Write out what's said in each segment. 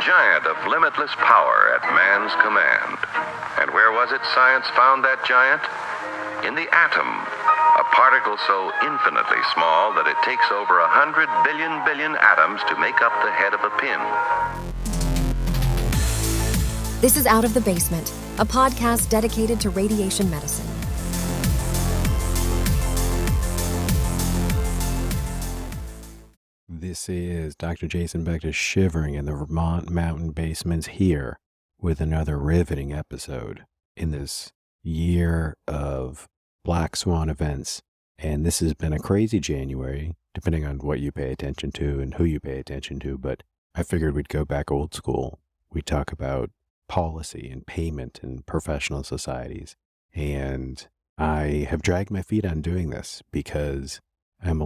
giant of limitless power at man's command. And where was it science found that giant? In the atom, a particle so infinitely small that it takes over 100 billion atoms to make up the head of a pin. This is Out of the Basement, a podcast dedicated to radiation medicine. This is Dr. Jason Beckett shivering in the Vermont mountain basements here with another riveting episode in this year of Black Swan events. And this has been a crazy January, depending on what you pay attention to and who you pay attention to. But I figured we'd go back old school. We'd talk about policy and payment and professional societies. And I have dragged my feet on doing this because I'm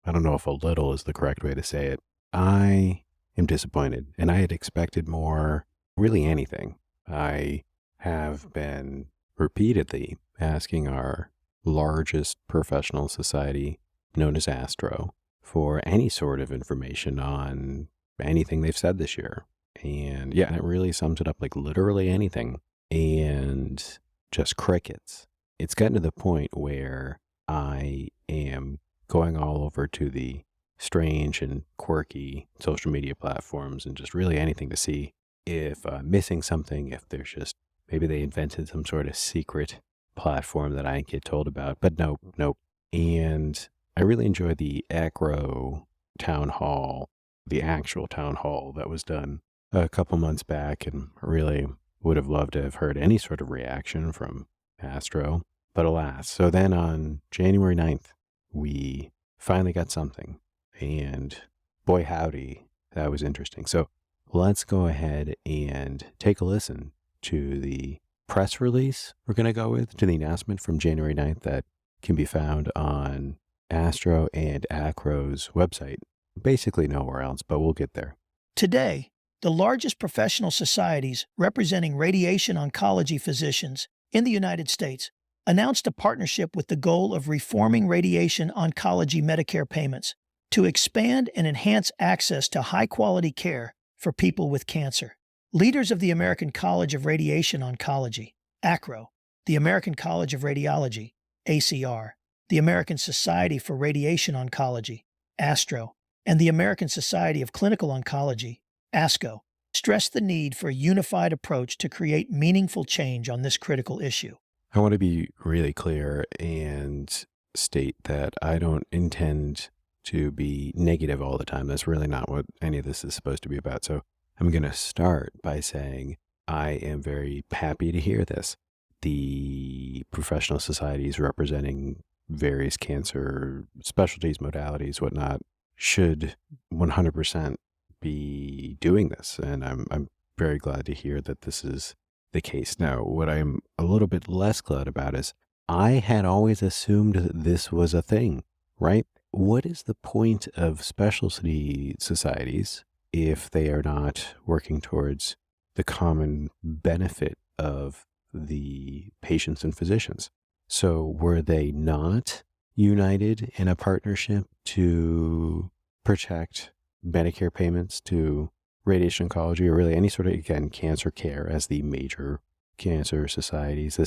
I don't know if a little is the correct way to say it. I am disappointed, and I had expected more, really anything. I have been repeatedly asking our largest professional society, known as Astro, for any sort of information on anything they've said this year. And yeah, it really sums it up, like literally anything. And just crickets. It's gotten to the point where I am going all over to the strange and quirky social media platforms and just really anything to see if I'm missing something, if there's just, maybe they invented some sort of secret platform that I didn't get told about, but nope. And I really enjoyed the ACRO town hall, the actual town hall that was done a couple months back, and really would have loved to have heard any sort of reaction from Astro, but alas. So then on January 9th, we finally got something, and boy howdy, that was interesting. So let's go ahead and take a listen to the press release we're going to go with, to the announcement from January 9th that can be found on Astro and ACRO's website. Basically nowhere else, but we'll get there. Today, the largest professional societies representing radiation oncology physicians in the United States announced a partnership with the goal of reforming radiation oncology Medicare payments to expand and enhance access to high-quality care for people with cancer. Leaders of the American College of Radiation Oncology, ACRO, the American College of Radiology, ACR, the American Society for Radiation Oncology, ASTRO, and the American Society of Clinical Oncology, ASCO, stressed the need for a unified approach to create meaningful change on this critical issue. I want to be really clear and state that I don't intend to be negative all the time. That's really not what any of this is supposed to be about. So I'm going to start by saying I am very happy to hear this. The professional societies representing various cancer specialties, modalities, whatnot, should 100% be doing this. And I'm very glad to hear that this is the case. Now, what I'm a little bit less glad about is I had always assumed this was a thing, right? What is the point of specialty societies if they are not working towards the common benefit of the patients and physicians? So were they not united in a partnership to protect Medicare payments to radiation oncology, or really any sort of, again, cancer care as the major cancer societies?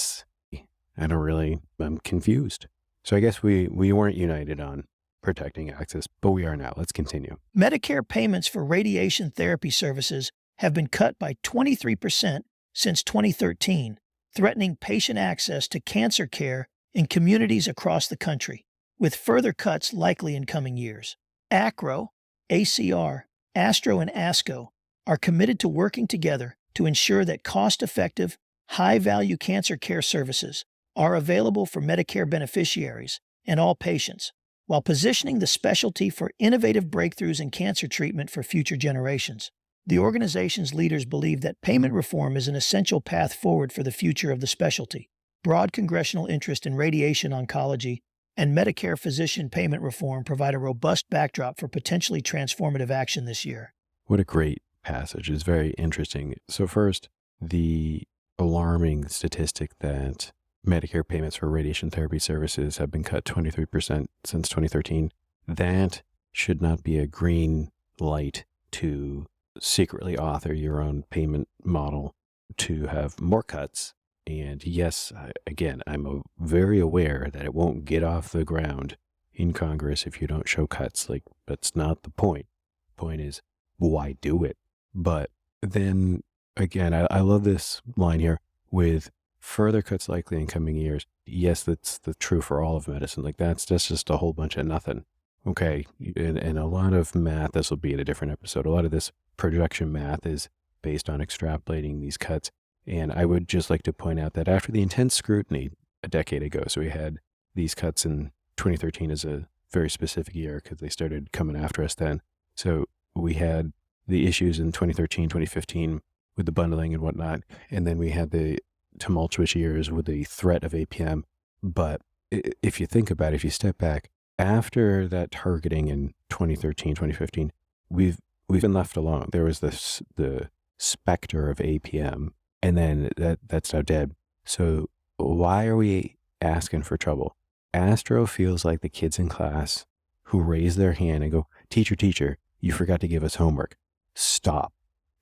I'm confused. So I guess we weren't united on protecting access, but we are now. Let's continue. Medicare payments for radiation therapy services have been cut by 23% since 2013, threatening patient access to cancer care in communities across the country, with further cuts likely in coming years. ACRO, ACR, ASTRO, and ASCO are committed to working together to ensure that cost-effective, high-value cancer care services are available for Medicare beneficiaries and all patients, while positioning the specialty for innovative breakthroughs in cancer treatment for future generations. The organization's leaders believe that payment reform is an essential path forward for the future of the specialty. Broad congressional interest in radiation oncology and Medicare physician payment reform provide a robust backdrop for potentially transformative action this year. What a great passage. It's very interesting. So first, the alarming statistic that Medicare payments for radiation therapy services have been cut 23% since 2013. That should not be a green light to secretly author your own payment model to have more cuts. And yes, again, I'm very aware that it won't get off the ground in Congress if you don't show cuts. Like, that's not the point. The point is, why do it? But then again, I love this line here, with further cuts likely in coming years. Yes, that's true for all of medicine. Like, that's just a whole bunch of nothing. Okay, and a lot of math, this will be in a different episode, a lot of this projection math is based on extrapolating these cuts. And I would just like to point out that after the intense scrutiny a decade ago, so we had these cuts in 2013 as a very specific year because they started coming after us then. So we had the issues in 2013, 2015 with the bundling and whatnot. And then we had the tumultuous years with the threat of APM. But if you think about it, if you step back, after that targeting in 2013, 2015, we've been left alone. There was the specter of APM, and then that's now dead. So why are we asking for trouble? Astro feels like the kids in class who raise their hand and go, teacher, you forgot to give us homework. Stop.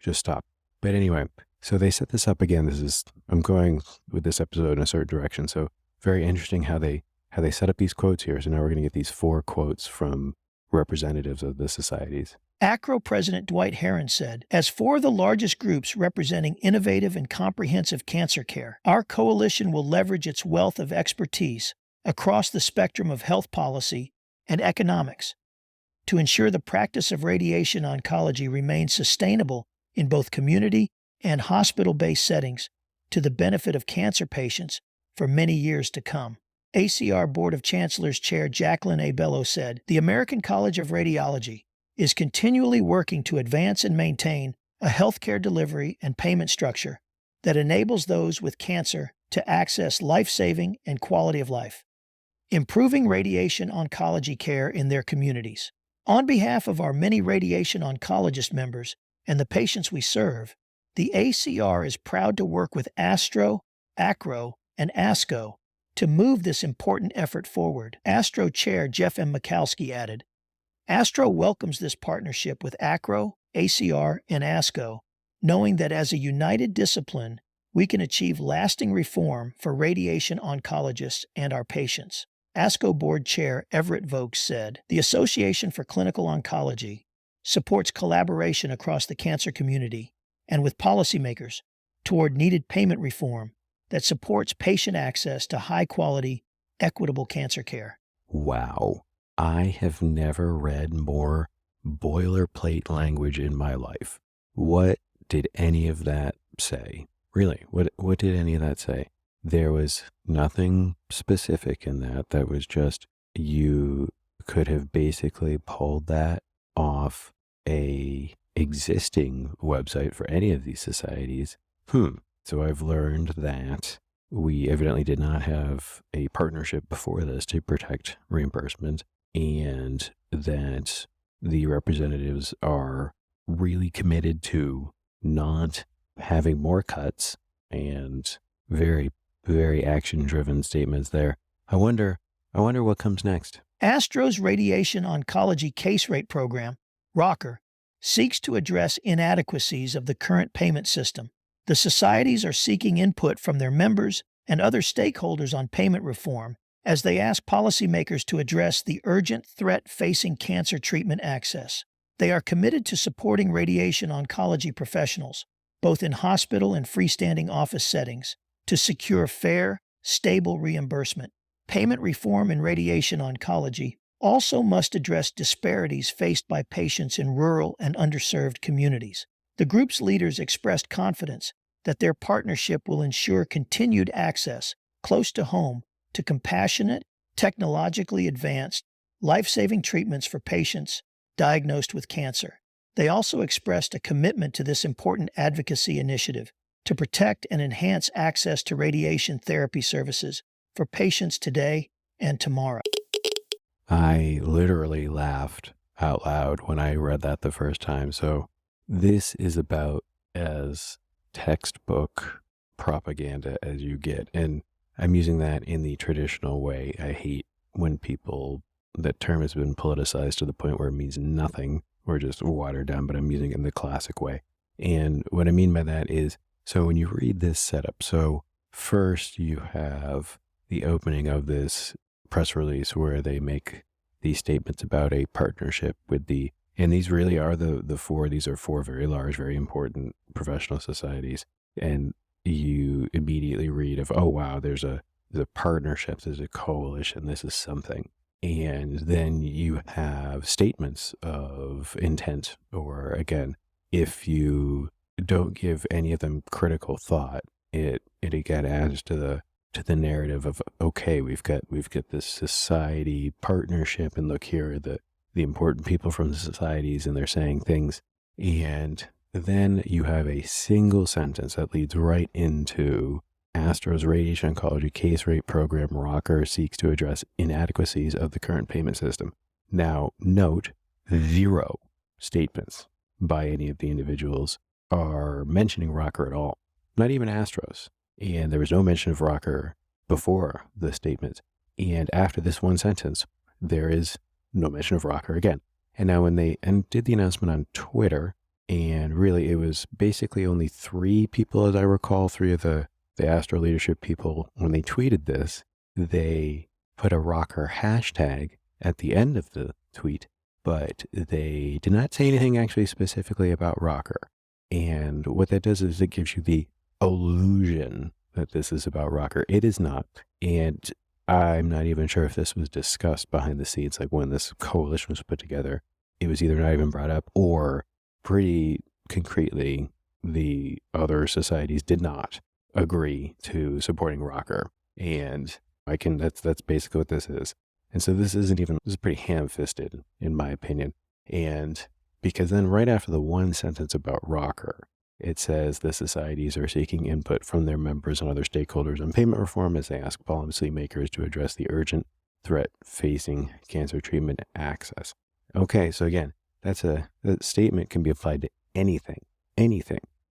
Just stop. But anyway, so they set this up again. I'm going with this episode in a certain direction. So very interesting how they set up these quotes here. So now we're going to get these 4 quotes from representatives of the societies. ACRO President Dwight Herron said, "As 4 of the largest groups representing innovative and comprehensive cancer care, our coalition will leverage its wealth of expertise across the spectrum of health policy and economics to ensure the practice of radiation oncology remains sustainable in both community and hospital-based settings to the benefit of cancer patients for many years to come." ACR Board of Chancellors Chair Jacqueline A. Bello said, "The American College of Radiology is continually working to advance and maintain a healthcare delivery and payment structure that enables those with cancer to access life-saving and quality of life, improving radiation oncology care in their communities. On behalf of our many radiation oncologist members and the patients we serve, the ACR is proud to work with ASTRO, ACRO, and ASCO to move this important effort forward." ASTRO Chair Jeff M. Mikowski added, "ASTRO welcomes this partnership with ACRO, ACR, and ASCO, knowing that as a united discipline, we can achieve lasting reform for radiation oncologists and our patients." ASCO Board Chair Everett Vokes said, "The Association for Clinical Oncology supports collaboration across the cancer community and with policymakers toward needed payment reform that supports patient access to high-quality, equitable cancer care." Wow. I have never read more boilerplate language in my life. What did any of that say? Really, what did any of that say? There was nothing specific in that. That was just, you could have basically pulled that off a existing website for any of these societies. So I've learned that we evidently did not have a partnership before this to protect reimbursement, and that the representatives are really committed to not having more cuts, and very, very action-driven statements there. I wonder what comes next. ASTRO's Radiation Oncology Case Rate Program, ROCR, seeks to address inadequacies of the current payment system. The societies are seeking input from their members and other stakeholders on payment reform as they ask policymakers to address the urgent threat facing cancer treatment access. They are committed to supporting radiation oncology professionals, both in hospital and freestanding office settings, to secure fair, stable reimbursement. Payment reform in radiation oncology also must address disparities faced by patients in rural and underserved communities. The group's leaders expressed confidence that their partnership will ensure continued access close to home to compassionate, technologically advanced, life-saving treatments for patients diagnosed with cancer. They also expressed a commitment to this important advocacy initiative to protect and enhance access to radiation therapy services for patients today and tomorrow. I literally laughed out loud when I read that the first time. So this is about as textbook propaganda as you get. And I'm using that in the traditional way. I hate when that term has been politicized to the point where it means nothing. or just watered down, but I'm using it in the classic way. And what I mean by that is, so when you read this setup, so first you have the opening of this press release where they make these statements about a partnership with and these really are these are four very large, very important professional societies. And you immediately read of, oh, wow, there's a partnership, there's a coalition, this is something. And then you have statements of intent, or again, if you don't give any of them critical thought, it again adds to the narrative of, okay, we've got this society partnership, and look here are the important people from the societies, and they're saying things. And then you have a single sentence that leads right into Astro's radiation oncology case rate program, ROCR, seeks to address inadequacies of the current payment system. Now, note, 0 statements by any of the individuals are mentioning ROCR at all, not even Astro's. And there was no mention of ROCR before the statement. And after this one sentence, there is no mention of ROCR again. And now when they did the announcement on Twitter, and really it was basically only 3 people, as I recall, 3 of the Astro leadership people, when they tweeted this, they put a ROCR hashtag at the end of the tweet, but they did not say anything actually specifically about ROCR. And what that does is it gives you the illusion that this is about ROCR. It is not. And I'm not even sure if this was discussed behind the scenes, like when this coalition was put together. It was either not even brought up, or pretty concretely, the other societies did not agree to supporting ROCR. And that's basically what this is. And so this is pretty ham-fisted, in my opinion. And because then right after the one sentence about ROCR, it says the societies are seeking input from their members and other stakeholders on payment reform as they ask policymakers to address the urgent threat facing cancer treatment access. Okay, so again, that statement can be applied to anything.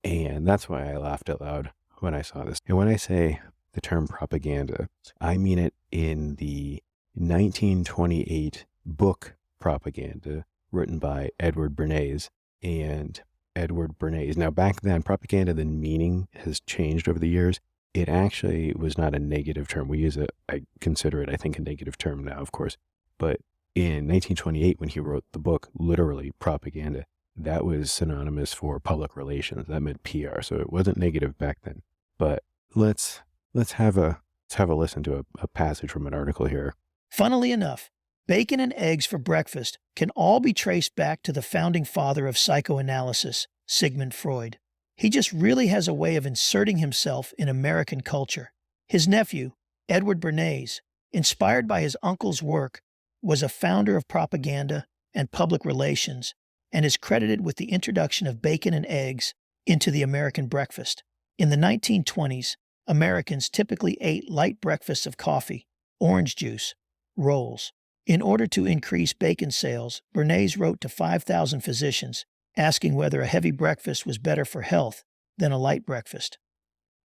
And that's why I laughed out loud when I saw this. And when I say the term propaganda, I mean it in the 1928 book Propaganda, written by Edward Bernays. And Edward Bernays, now back then, propaganda, the meaning has changed over the years. It actually was not a negative term. We use it, I consider it, I think, a negative term now, of course. But in 1928, when he wrote the book, literally propaganda, that was synonymous for public relations. That meant PR. So it wasn't negative back then. But let's have a listen to a passage from an article here. Funnily enough, bacon and eggs for breakfast can all be traced back to the founding father of psychoanalysis, Sigmund Freud. He just really has a way of inserting himself in American culture. His nephew, Edward Bernays, inspired by his uncle's work, was a founder of propaganda and public relations, and is credited with the introduction of bacon and eggs into the American breakfast. In the 1920s, Americans typically ate light breakfasts of coffee, orange juice, rolls. In order to increase bacon sales, Bernays wrote to 5,000 physicians, asking whether a heavy breakfast was better for health than a light breakfast.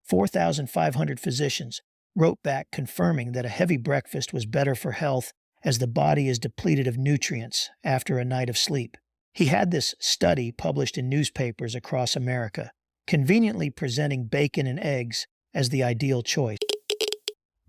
4,500 physicians wrote back confirming that a heavy breakfast was better for health, as the body is depleted of nutrients after a night of sleep. He had this study published in newspapers across America, conveniently presenting bacon and eggs as the ideal choice.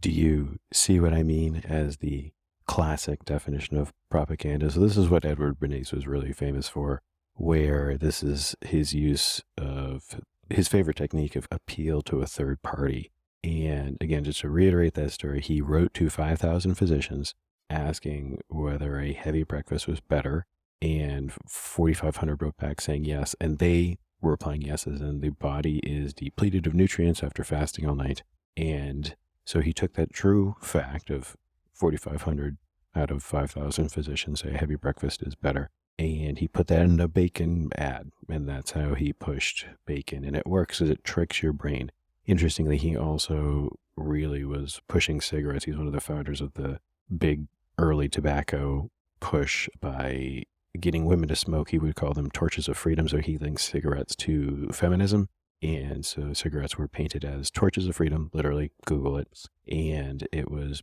Do you see what I mean as the classic definition of propaganda? So this is what Edward Bernays was really famous for, where this is his use of his favorite technique of appeal to a third party. And again, just to reiterate that story, he wrote to 5,000 physicians asking whether a heavy breakfast was better, and 4,500 wrote back saying yes, and they were replying yeses, and the body is depleted of nutrients after fasting all night. And so he took that true fact of 4,500 out of 5,000 physicians say a heavy breakfast is better, and he put that in a bacon ad, and that's how he pushed bacon. And it works as it tricks your brain. Interestingly, he also really was pushing cigarettes. He's one of the founders of the big early tobacco push by getting women to smoke. He would call them torches of freedom, so he links cigarettes to feminism. And so cigarettes were painted as torches of freedom, literally, Google it. And it was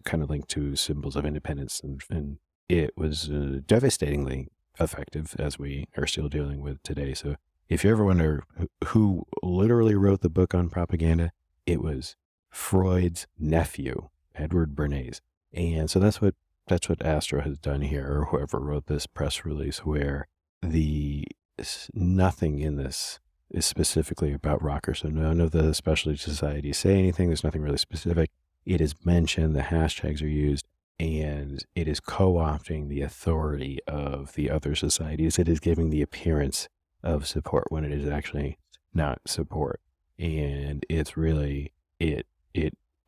kind of linked to symbols of independence. And it was devastatingly effective as we are still dealing with today. So if you ever wonder who literally wrote the book on propaganda, it was Freud's nephew, Edward Bernays. And so that's what Astro has done here, or whoever wrote this press release, where nothing in this is specifically about ROCR. So none of the specialty societies say anything. There's nothing really specific. It is mentioned, the hashtags are used, and it is co-opting the authority of the other societies. It is giving the appearance of support when it is actually not support. And it's really,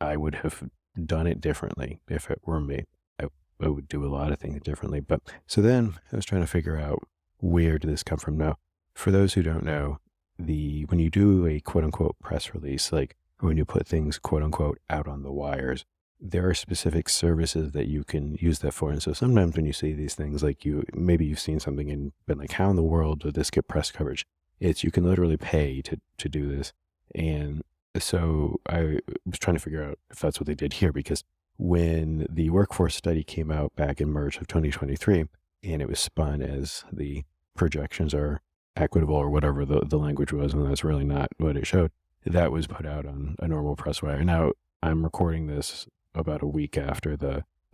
I would have done it differently if it were me. I would do a lot of things differently. But so then I was trying to figure out, where did this come from? Now, for those who don't know, when you do a quote unquote press release, like when you put things quote unquote out on the wires, there are specific services that you can use that for. And so sometimes when you see these things, like maybe you've seen something and been like, how in the world did this get press coverage? You can literally pay to do this. And so I was trying to figure out if that's what they did here, because when the workforce study came out back in March of 2023, and it was spun as the projections are equitable or whatever the language was, and that's really not what it showed, that was put out on a normal press wire. Now, I'm recording this about a week after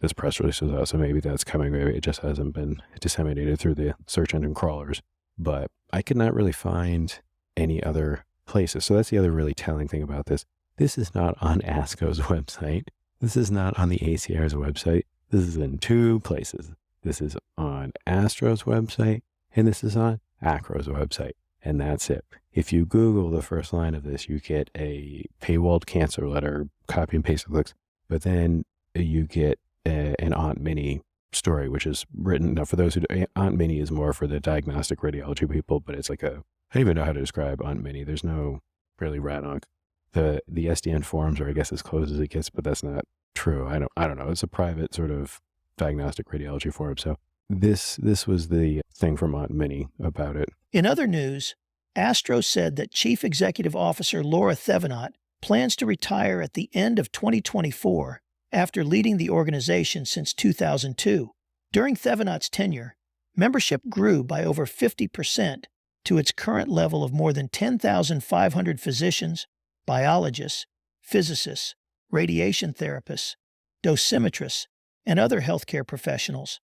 this press release was out, so maybe that's coming. Maybe it just hasn't been disseminated through the search engine crawlers. But I could not really find any other places. So that's the other really telling thing about this. This is not on ASCO's website. This is not on the ACR's website. This is in two places. This is on Astro's website, and this is on ACRO's website. And that's it. If you Google the first line of this, you get a paywalled cancer letter, copy and paste clicks. But then you get an Aunt Minnie story, which is written. Now, for those who Aunt Minnie is more for the diagnostic radiology people, but it's like I don't even know how to describe Aunt Minnie. There's no really radonc. The SDN forums are, I guess, as close as it gets, but that's not true. I don't know. It's a private sort of diagnostic radiology forum. So this was the thing from Aunt Minnie about it. In other news, Astro said that Chief Executive Officer Laura Thevenot plans to retire at the end of 2024 after leading the organization since 2002. During Thevenot's tenure, membership grew by over 50% to its current level of more than 10,500 physicians, biologists, physicists, radiation therapists, dosimetrists, and other healthcare professionals.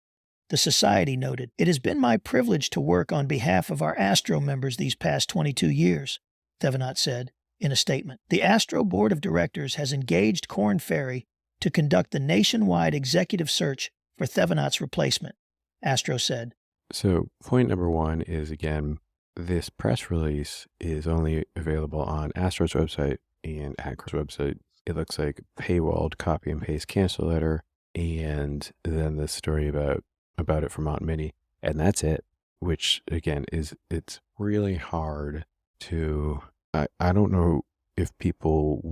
The Society noted, "It has been my privilege to work on behalf of our Astro members these past 22 years, Thevenot said in a statement. The Astro Board of Directors has engaged Korn Ferry to conduct the nationwide executive search for Thevenot's replacement, Astro said. So point number one is, again, this press release is only available on Astro's website and ACRO's website. It looks like paywalled copy and paste cancel letter, and then the story about it from Aunt Minnie, and that's it. Which again it's really hard to. I don't know if people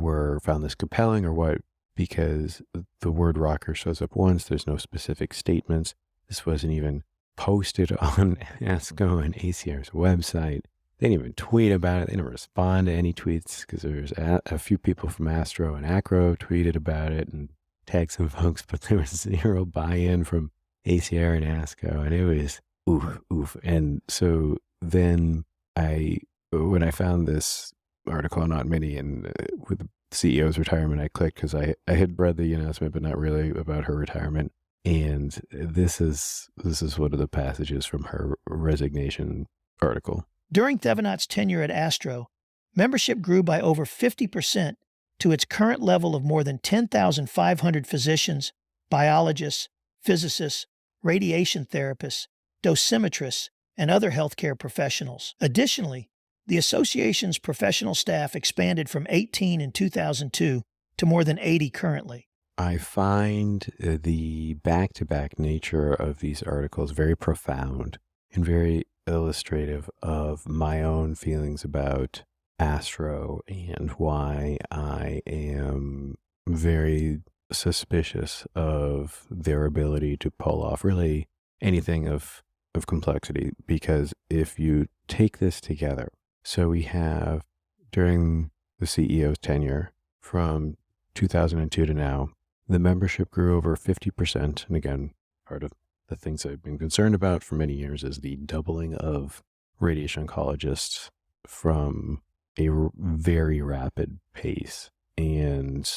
found this compelling or what, because the word ROCR shows up once. There's no specific statements. This wasn't even posted on ASCO and ACR's website. They didn't even tweet about it. They didn't respond to any tweets, because there's a few people from Astro and ACRO tweeted about it and tagged some folks, but there was zero buy-in from ACR and ASCO, and it was oof. And so then when I found this article on Aunt Minnie and with the CEO's retirement, I clicked because I had read the announcement, but not really about her retirement. And this is one of the passages from her resignation article. During Thevenot's tenure at Astro, membership grew by over 50% to its current level of more than 10,500 physicians, biologists, physicists, radiation therapists, dosimetrists, and other healthcare professionals. Additionally, the association's professional staff expanded from 18 in 2002 to more than 80 currently. I find the back-to-back nature of these articles very profound and very illustrative of my own feelings about Astro and why I am very suspicious of their ability to pull off really anything of complexity. Because if you take this together, so we have, during the CEO's tenure from 2002 to now, the membership grew over 50%. And again, part of the things I've been concerned about for many years is the doubling of radiation oncologists from a very rapid pace and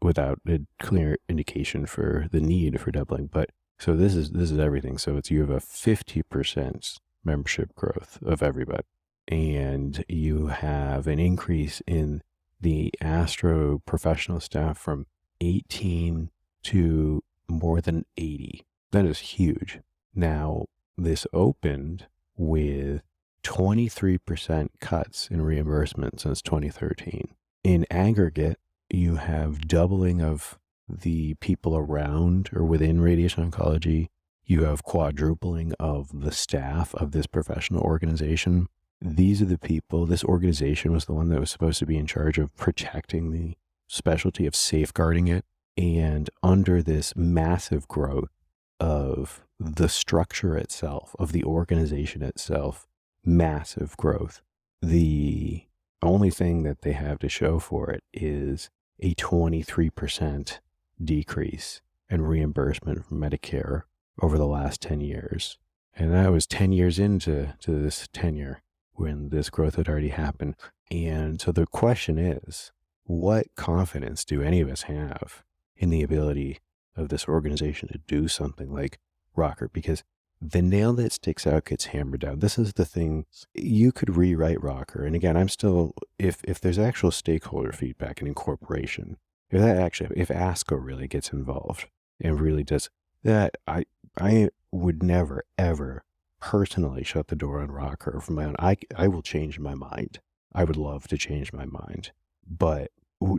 without a clear indication for the need for doubling. But so this is everything. So you have a 50% membership growth of everybody, and you have an increase in the astro professional staff from 18 to more than 80. That is huge. Now, this opened with 23% cuts in reimbursement since 2013. In aggregate, you have doubling of the people around or within radiation oncology. You have quadrupling of the staff of this professional organization. These are the people, this organization was the one that was supposed to be in charge of protecting the specialty, of safeguarding it. And under this massive growth of the structure itself, of the organization itself, massive growth, the only thing that they have to show for it is a 23% decrease in reimbursement from Medicare over the last 10 years. And that was 10 years into this tenure when this growth had already happened. And so the question is, what confidence do any of us have in the ability of this organization to do something like ROCR? Because the nail that sticks out gets hammered down. This is the thing. You could rewrite ROCR. And again, I'm still, if there's actual stakeholder feedback and incorporation, if ASCO really gets involved and really does that, I would never, ever personally shut the door on ROCR from my own. I will change my mind. I would love to change my mind. But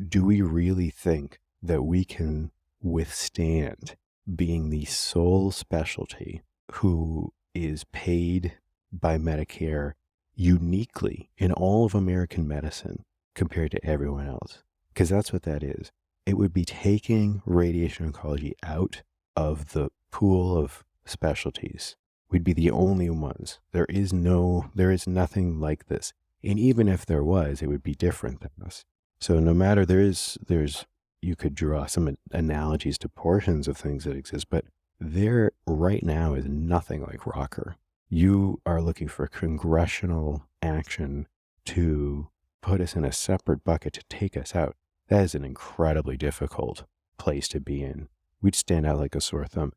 do we really think that we can withstand being the sole specialty who is paid by Medicare uniquely in all of American medicine compared to everyone else? Because that's what that is. It would be taking radiation oncology out of the pool of specialties. We'd be the only ones. There is nothing like this. And even if there was, it would be different than us. So no matter you could draw some analogies to portions of things that exist, but there right now is nothing like ROCR. You are looking for congressional action to put us in a separate bucket, to take us out. That is an incredibly difficult place to be in. We'd stand out like a sore thumb.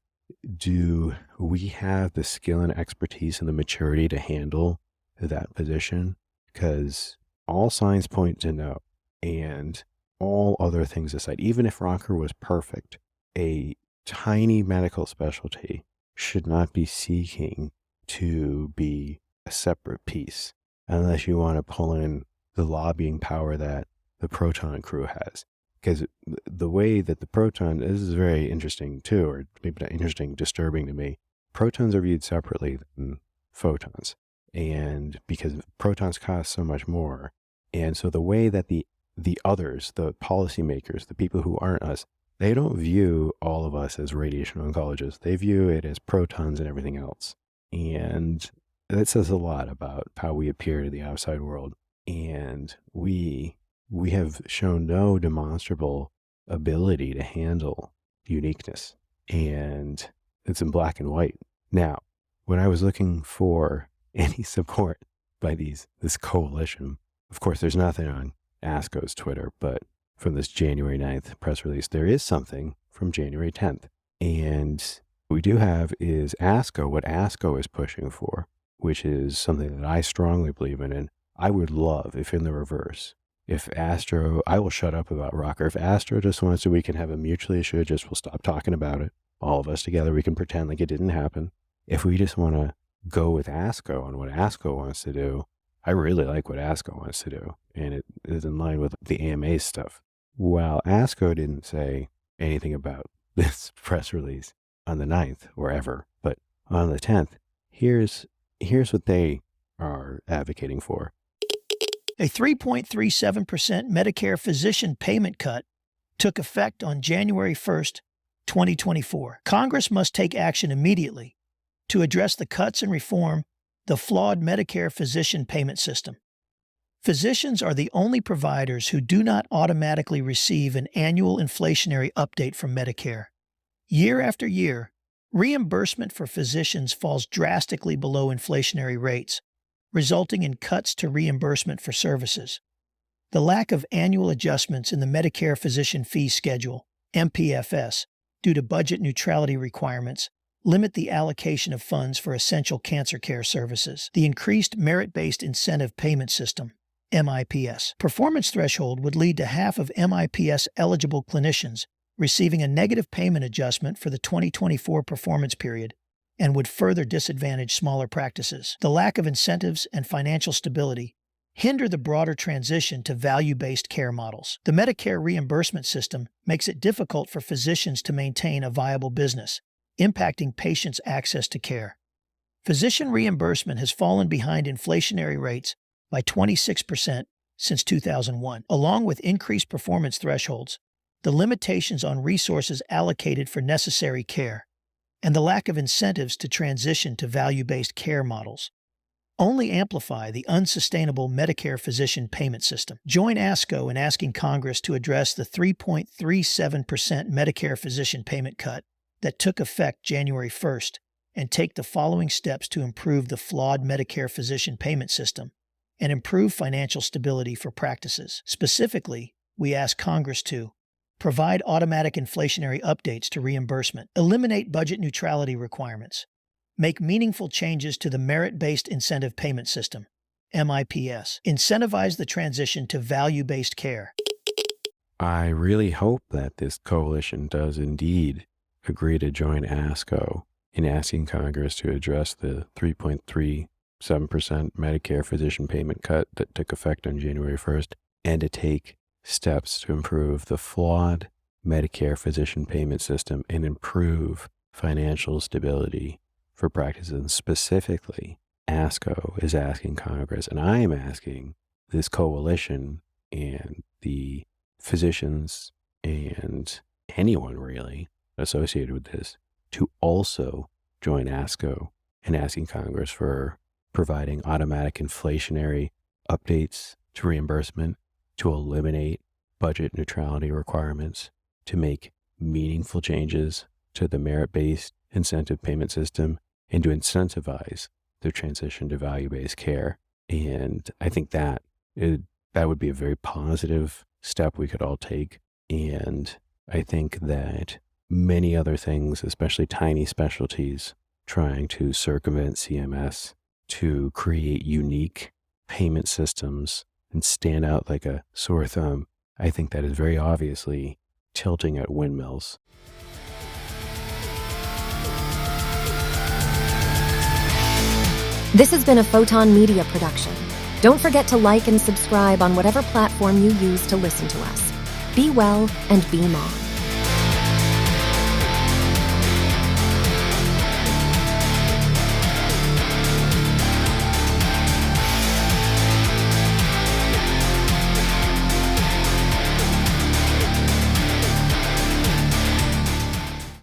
Do we have the skill and expertise and the maturity to handle that position? Because all signs point to no. And all other things aside, even if ROCR was perfect, a tiny medical specialty should not be seeking to be a separate piece unless you want to pull in the lobbying power that the Proton crew has. Because the way that the Proton, this is very interesting too, or maybe not interesting, disturbing to me. Protons are viewed separately than photons. And because protons cost so much more. And so the way that the others, the policymakers, the people who aren't us, they don't view all of us as radiation oncologists. They view it as protons and everything else. And that says a lot about how we appear to the outside world. And we have shown no demonstrable ability to handle uniqueness. And it's in black and white. Now, when I was looking for any support by this coalition, of course, there's nothing on ASCO's Twitter, but from this January 9th press release, there is something from January 10th. And what we do have is ASCO, what ASCO is pushing for, which is something that I strongly believe in. And I would love if in the reverse, if Astro, I will shut up about ROCR. If Astro just wants to, we can have a mutually assured, we'll stop talking about it. All of us together, we can pretend like it didn't happen. If we just want to go with ASCO on what ASCO wants to do, I really like what ASCO wants to do. And it is in line with the AMA stuff. While ASCO didn't say anything about this press release on the 9th or ever, but on the 10th, here's what they are advocating for. A 3.37% Medicare physician payment cut took effect on January 1st, 2024. Congress must take action immediately to address the cuts and reform the flawed Medicare physician payment system. Physicians are the only providers who do not automatically receive an annual inflationary update from Medicare. Year after year, Reimbursement for physicians falls drastically below inflationary rates, resulting in cuts to reimbursement for services. The lack of annual adjustments in the Medicare Physician Fee Schedule, MPFS, due to budget neutrality requirements, limit the allocation of funds for essential cancer care services. The increased merit-based incentive payment system, MIPS, performance threshold would lead to half of MIPS-eligible clinicians receiving a negative payment adjustment for the 2024 performance period and would further disadvantage smaller practices. The lack of incentives and financial stability hinder the broader transition to value-based care models. The Medicare reimbursement system makes it difficult for physicians to maintain a viable business, impacting patients' access to care. Physician reimbursement has fallen behind inflationary rates by 26% since 2001. Along with increased performance thresholds, the limitations on resources allocated for necessary care, and the lack of incentives to transition to value-based care models only amplify the unsustainable Medicare physician payment system. Join ASCO in asking Congress to address the 3.37% Medicare physician payment cut that took effect January 1st and take the following steps to improve the flawed Medicare physician payment system and improve financial stability for practices. Specifically, we ask Congress to provide automatic inflationary updates to reimbursement, eliminate budget neutrality requirements, make meaningful changes to the merit-based incentive payment system, MIPS, incentivize the transition to value-based care. I really hope that this coalition does indeed agree to join ASCO in asking Congress to address the 3.37% Medicare physician payment cut that took effect on January 1st and to take steps to improve the flawed Medicare physician payment system and improve financial stability for practices. And specifically, ASCO is asking Congress, and I am asking this coalition and the physicians and anyone really associated with this to also join ASCO in asking Congress for providing automatic inflationary updates to reimbursement, to eliminate budget neutrality requirements, to make meaningful changes to the merit-based incentive payment system, and to incentivize the transition to value-based care. And I think that would be a very positive step we could all take. And I think that many other things, especially tiny specialties, trying to circumvent CMS to create unique payment systems and stand out like a sore thumb, I think that is very obviously tilting at windmills. This has been a Photon Media production. Don't forget to like and subscribe on whatever platform you use to listen to us. Be well and be mom.